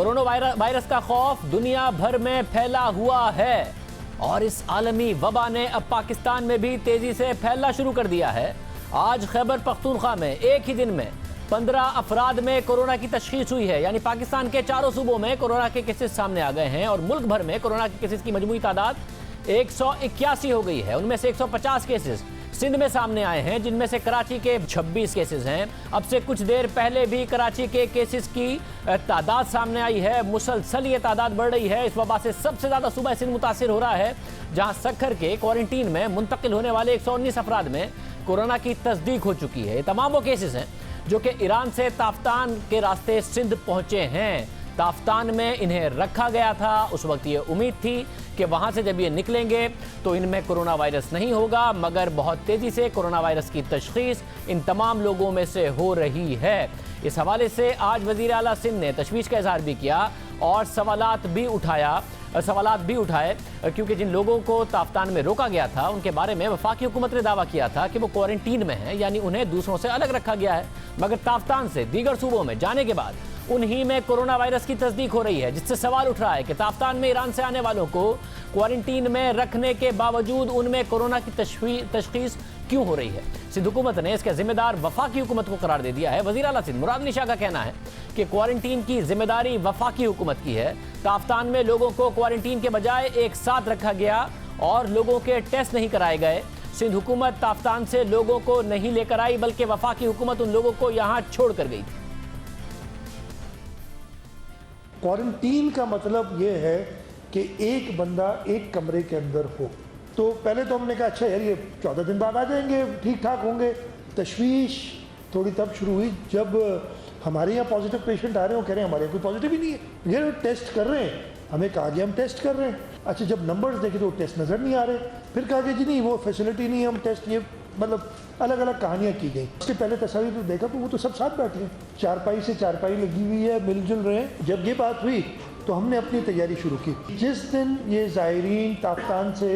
Corona virus का खौफ दुनिया भर में फैला हुआ है और इस आलमी वबा ने अब पाकिस्तान में भी तेजी से फैलना शुरू कर दिया है। आज खैबर पख्तूनख्वा में एक ही दिन में 15 अफराद में कोरोना की तशखीस हुई है, यानी पाकिस्तान के चारों सूबों में कोरोना के केसेस सामने आ गए हैं और मुल्क भर में कोरोना के केसेस की मजमूई तादाद 181 हो गई है। उनमें से 150 केसेस सिंध में सामने आए हैं, जिनमें से कराची के 26 केसेस हैं। अब से कुछ देर पहले भी कराची के केसेस की तादाद सामने आई है। मुसलसल ये तादाद बढ़ रही है। इस वबा से सबसे ज़्यादा सूबा सिंध मुतासिर हो रहा है, जहां सक्खर के क्वारंटीन में मुंतकिल होने वाले 119 अफराद में कोरोना की तस्दीक हो चुकी है। ये तमाम वो केसेस हैं जो कि ईरान से ताफ्तान के रास्ते सिंध पहुंचे हैं। ताफ्तान में इन्हें रखा गया था। उस वक्त ये उम्मीद थी कि वहां से जब ये निकलेंगे तो इनमें कोरोना वायरस नहीं होगा, मगर बहुत तेजी से कोरोना वायरस की तशखीस इन तमाम लोगों में से हो रही है। इस हवाले से आज वज़ीर आला सिंध ने तशवीश का इजहार भी किया और सवालात भी उठाए, क्योंकि जिन लोगों को ताफ्तान में रोका गया था उनके बारे में वफाकी हुकूमत ने दावा किया था कि वो क्वारंटीन में हैं, यानी उन्हें दूसरों से अलग रखा गया है। मगर ताफ्तान से दीगर सूबों में जाने के बाद उन्हीं में कोरोना वायरस की तस्दीक हो रही है, जिससे सवाल उठ रहा है कि ताफ्तान में ईरान से आने वालों को क्वारंटीन में रखने के बावजूद उनमें कोरोना की तशखीस क्यों हो रही है। सिंध हुकूमत ने इसका जिम्मेदार वफाकी हुकूमत को करार दे दिया है। वज़ीर आला सिंध मुराद अली शाह का कहना है कि क्वारंटीन की जिम्मेदारी वफाकी हुकूमत की है। ताफ्तान में लोगों को क्वारंटीन के बजाय एक साथ रखा गया और लोगों के टेस्ट नहीं कराए गए। सिंध हुकूमत ताफ्तान से लोगों को नहीं लेकर आई, बल्कि वफाकी हुकूमत उन लोगों को यहाँ छोड़ कर गई थी। क्वारंटीन का मतलब ये है कि एक बंदा एक कमरे के अंदर हो। तो पहले तो हमने कहा अच्छा यार ये 14 दिन बाद आ जाएंगे, ठीक ठाक होंगे। तशवीश थोड़ी तब शुरू हुई जब हमारे यहाँ पॉजिटिव पेशेंट आ रहे हैं, वो कह रहे हैं हमारे यहाँ कोई पॉजिटिव ही नहीं है, ये टेस्ट कर रहे हैं, हमें कहा गया हम टेस्ट कर रहे हैं। अच्छा जब नंबर्स देखे तो टेस्ट नज़र नहीं आ रहे, फिर कहा गया जी नहीं वो फैसिलिटी नहीं है, हम टेस्ट ये मतलब अलग अलग कहानियाँ की गई। उसके पहले तस्वीर तो देखा तो वो तो सब साथ बैठे हैं, चारपाई से चारपाई लगी हुई है, मिलजुल रहे हैं। जब ये बात हुई तो हमने अपनी तैयारी शुरू की। जिस दिन ये ज़ायरीन ताफ्तान से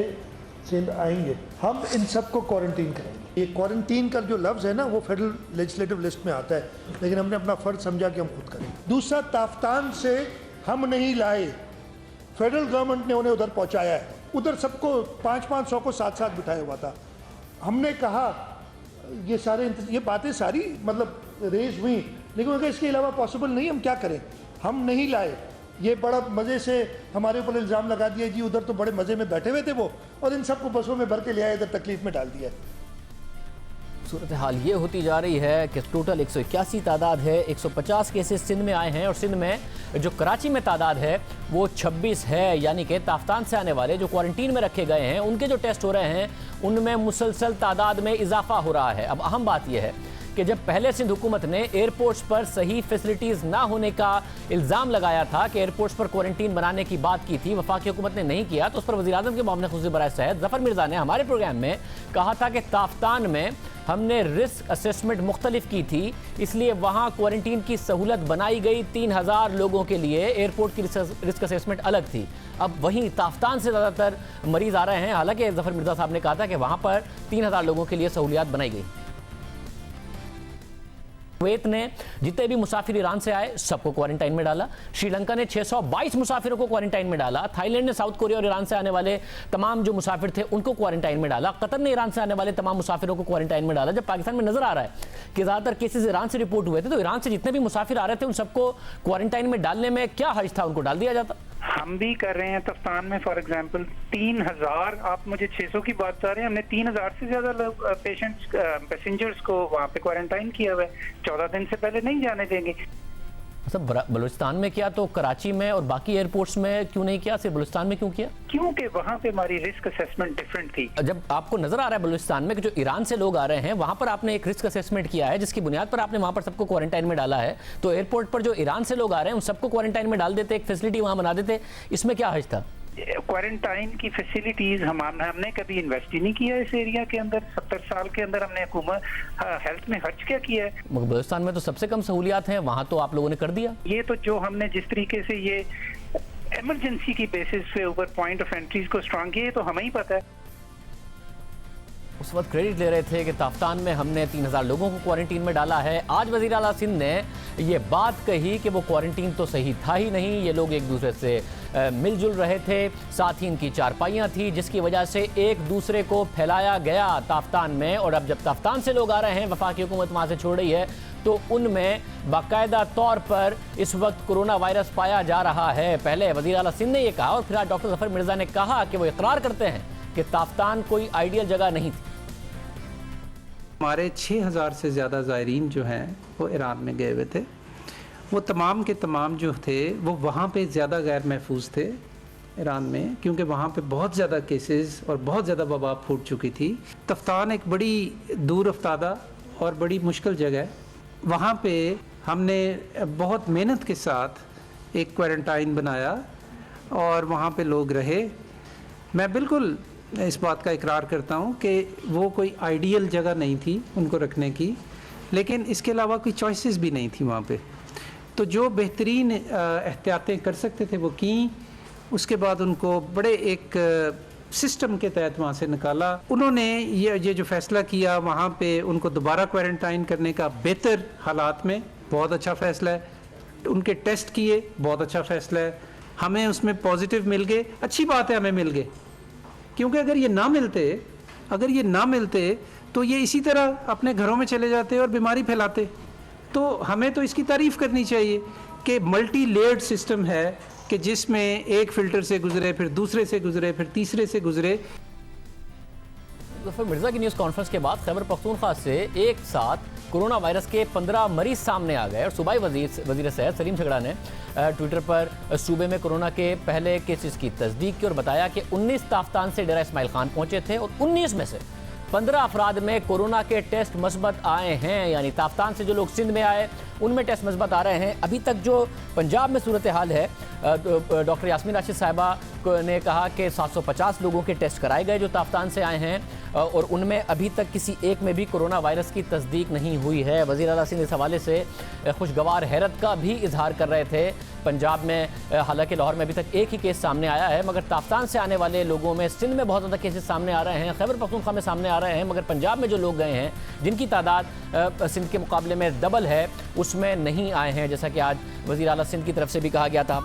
सिंध आएंगे हम इन सबको क्वारंटीन करेंगे। ये क्वारंटीन का जो लफ्ज़ है ना वो फेडरल लेजिस्लेटिव लिस्ट में आता है, लेकिन हमने अपना फ़र्ज समझा कि हम खुद करें। दूसरा, ताफ्तान से हम नहीं लाए, फेडरल गवर्नमेंट ने उन्हें उधर पहुँचाया है। उधर सबको 500-500 को साथ साथ बिठाया हुआ था। हमने कहा ये बातें सारी मतलब रेज हुई, लेकिन उनका इसके अलावा पॉसिबल नहीं, हम क्या करें, हम नहीं लाए। ये बड़ा मज़े से हमारे ऊपर इल्ज़ाम लगा दिया जी उधर तो बड़े मज़े में बैठे हुए थे वो, और इन सबको बसों में भर के ले आए, इधर तकलीफ में डाल दिया। सूरत हाल ये होती जा रही है कि टोटल 181 तादाद है, 150 केसेस सिंध में आए हैं और सिंध में जो कराची में तादाद है वो 26 है, यानी कि ताफ्तान से आने वाले जो क्वारंटीन में रखे गए हैं उनके जो टेस्ट हो रहे हैं उनमें मुसलसल तादाद में इजाफा हो रहा है। अब अहम बात यह है कि जब पहले सिंध हुकूमत ने एयरपोर्ट्स पर सही फैसिलिटीज़ ना होने का इल्ज़ाम लगाया था कि एयरपोर्ट्स पर क्वारंटीन बनाने की बात की थी, वफाकी हुकूमत ने नहीं किया, तो उस पर वज़ीर आज़म के मामले खुसूसी बराए सैयद ज़फ़र मिर्ज़ा ने हमारे प्रोग्राम में कहा था कि ताफ्तान में हमने रिस्क असेसमेंट मुख्तलिफ की थी, इसलिए वहाँ क्वारंटीन की सहूलत बनाई गई। 3000 लोगों के लिए एयरपोर्ट की रिस्क असेसमेंट अलग थी। अब वहीं ताफ्तान से ज़्यादातर मरीज़ आ रहे हैं, हालांकि ज़फ़र मिर्ज़ा साहब ने कहा था कि वहाँ पर 3000 लोगों के लिए सहूलियात बनाई गई। कुवैत ने जितने भी मुसाफिर ईरान से आए सबको क्वारंटाइन में डाला। श्रीलंका ने 622 मुसाफिरों को क्वारंटाइन में डाला। थाईलैंड ने साउथ कोरिया और ईरान से आने वाले तमाम जो मुसाफिर थे उनको क्वारंटाइन में डाला। कतर ने ईरान से आने वाले तमाम मुसाफिरों को क्वारंटाइन में डाला। जब पाकिस्तान में नजर आ रहा है कि ज़्यादातर केसेस ईरान से रिपोर्ट हुए थे, तो ईरान से जितने भी मुसाफिर आ रहे थे उन सबको क्वारंटाइन में डालने में क्या हर्ज था, उनको डाल दिया जाता। हम भी कर रहे हैं ताफ्तान में फॉर एग्जांपल 3000, आप मुझे 600 की बात बता रहे हैं, हमने 3000 से ज्यादा लोग पैसेंजर्स को वहाँ पे क्वारंटाइन किया हुआ है। 14 दिन से पहले नहीं जाने देंगे। सब बलूचिस्तान में किया तो कराची में और बाकी एयरपोर्ट्स में क्यों नहीं किया, सिर्फ बलूचिस्तान में क्यों किया? क्योंकि वहाँ पे हमारी रिस्क असेसमेंट डिफरेंट थी। जब आपको नजर आ रहा है बलूचिस्तान में कि जो ईरान से लोग आ रहे हैं वहां पर आपने एक रिस्क असेसमेंट किया है जिसकी बुनियाद पर आपने वहां पर सबको क्वारंटाइन में डाला है, तो एयरपोर्ट पर जो ईरान से लोग आ रहे हैं उन सबको क्वारंटाइन में डाल देते, एक फैसिलिटी वहां बना देते, इसमें क्या हर्ज था? क्वारंटाइन की फैसिलिटीज हमने कभी इन्वेस्ट ही नहीं किया इस एरिया के अंदर। 70 साल के अंदर हमने हुकूमत हेल्थ में खर्च क्या किया है? बलूचिस्तान में तो सबसे कम सहूलियात हैं, वहां तो आप लोगों ने कर दिया। ये तो जो हमने जिस तरीके से ये इमरजेंसी की बेसिस पे ऊपर पॉइंट ऑफ एंट्रीज को स्ट्रांग किया, तो हमें ही पता है। उस वक्त क्रेडिट ले रहे थे कि ताफ्तान में हमने 3000 लोगों को क्वारंटीन में डाला है। आज वज़ीर आला सिंध ने ये बात कही कि वो क्वारंटीन तो सही था ही नहीं, ये लोग एक दूसरे से मिलजुल रहे थे, साथ ही इनकी चारपाइयाँ थी जिसकी वजह से एक दूसरे को फैलाया गया ताफ्तान में। और अब जब ताफ्तान से लोग आ रहे हैं, वफाकी हुकूमत वहाँ से छोड़ रही है, तो उनमें बाकायदा तौर पर इस वक्त कोरोना वायरस पाया जा रहा है। पहले वज़ीर आला सिंध ने ये कहा और फिर आज डॉक्टर ज़फ़र मिर्ज़ा ने कहा कि वो इकरार करते हैं कि ताफ्तान कोई आइडियल जगह नहीं थी। हमारे 6000 से ज़्यादा ज़ायरीन जो हैं वो ईरान में गए हुए थे। वो तमाम के तमाम जो थे वो वहाँ पे ज़्यादा गैर महफूज थे ईरान में, क्योंकि वहाँ पे बहुत ज़्यादा केसेस और बहुत ज़्यादा वबा फूट चुकी थी। तफ्तान एक बड़ी दूर अफ्तादा और बड़ी मुश्किल जगह है। वहाँ पे हमने बहुत मेहनत के साथ एक क्वारंटाइन बनाया और वहाँ पे लोग रहे। मैं बिल्कुल इस बात का इकरार करता हूँ कि वो कोई आइडियल जगह नहीं थी उनको रखने की, लेकिन इसके अलावा कोई चॉइसेस भी नहीं थी वहाँ पे। तो जो बेहतरीन एहतियातें कर सकते थे वो की। उसके बाद उनको बड़े एक सिस्टम के तहत वहाँ से निकाला। उन्होंने ये जो फ़ैसला किया वहाँ पे उनको दोबारा क्वारंटाइन करने का, बेहतर हालात में, बहुत अच्छा फ़ैसला है। उनके टेस्ट किए, बहुत अच्छा फ़ैसला है। हमें उसमें पॉजिटिव मिल गए, अच्छी बात है हमें मिल गए, क्योंकि अगर ये ना मिलते तो ये इसी तरह अपने घरों में चले जाते और बीमारी फैलाते। तो हमें तो इसकी तारीफ़ करनी चाहिए कि मल्टी लेयर्ड सिस्टम है कि जिसमें एक फ़िल्टर से गुजरे, फिर दूसरे से गुजरे, फिर तीसरे से गुजरे। ज़फ़र मिर्ज़ा की न्यूज़ कॉन्फ्रेंस के बाद खैबर पख्तूनख्वा से एक साथ कोरोना वायरस के 15 मरीज सामने आ गए और सूबाई वज़ीर सेहत सलीम झगड़ा ने ट्विटर पर सूबे में कोरोना के पहले केसेस की तस्दीक की और बताया कि 19 ताफ्तान से डेरा इस्माइल खान पहुंचे थे और 19 में से 15 अफराद में कोरोना के टेस्ट मस्बत आए हैं। यानी ताफ्तान से जो लोग सिंध में आए उनमें टेस्ट मस्बत आ रहे हैं। अभी तक जो पंजाब में सूरत हाल है, डॉक्टर यास्मीन राशिद साहिबा ने कहा कि 750 लोगों के टेस्ट कराए गए जो ताफ्तान से आए हैं और उनमें अभी तक किसी एक में भी कोरोना वायरस की तस्दीक नहीं हुई है। वज़ीर आला सिंध इस हवाले से खुशगवार हैरत का भी इजहार कर रहे थे। पंजाब में हालांकि लाहौर में अभी तक एक ही केस सामने आया है, मगर ताफ्तान से आने वाले लोगों में सिंध में बहुत ज़्यादा केसेस सामने आ रहे हैं, खैबर पख्तूनख्वा में सामने आ रहे हैं, मगर पंजाब में जो लोग गए हैं जिनकी तादाद सिंध के मुकाबले में डबल है, उसमें नहीं आए हैं, जैसा कि आज वज़ीर आला सिंध की तरफ से भी कहा गया था।